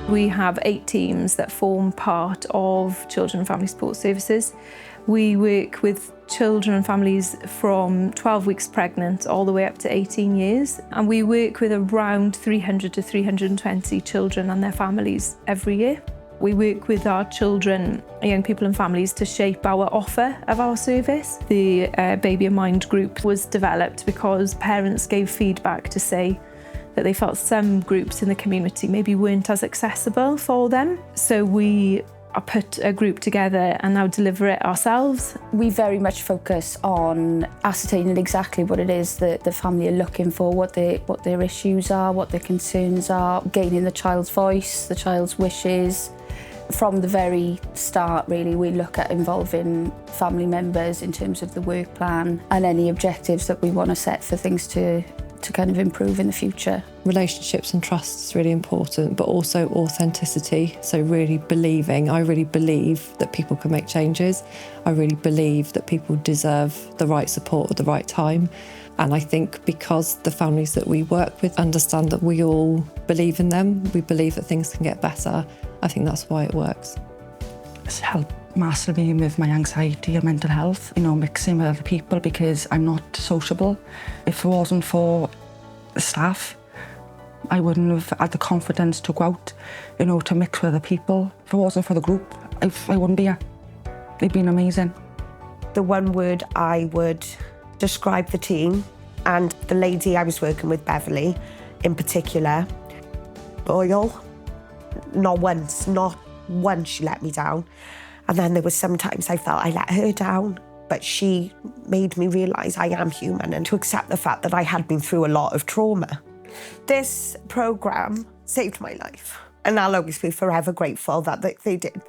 We have 8 teams that form part of Children and Family Support Services. We work with children and families from 12 weeks pregnant all the way up to 18 years. And we work with around 300 to 320 children and their families every year. We work with our children, young people and families to shape our offer of our service. The Baby and Mind group was developed because parents gave feedback to say that they felt some groups in the community maybe weren't as accessible for them. So we put a group together and now deliver it ourselves. We very much focus on ascertaining exactly what it is that the family are looking for, what their issues are, what their concerns are, gaining the child's voice, the child's wishes. From the very start, really, we look at involving family members in terms of the work plan and any objectives that we want to set for things to kind of improve in the future. Relationships and trust is really important, but also authenticity. So really believing, I really believe that people can make changes. I really believe that people deserve the right support at the right time. And I think because the families that we work with understand that we all believe in them, we believe that things can get better, I think that's why it works. It's helped massively with my anxiety and mental health, mixing with other people because I'm not sociable. If it wasn't for the staff, I wouldn't have had the confidence to go out, to mix with other people. If it wasn't for the group, I wouldn't be here. They've been amazing. The one word I would describe the team and the lady I was working with, Beverly, in particular, loyal. Not once she let me down. And then there was sometimes I felt I let her down, but she made me realise I am human and to accept the fact that I had been through a lot of trauma. This programme saved my life, and I'll always be forever grateful that they did.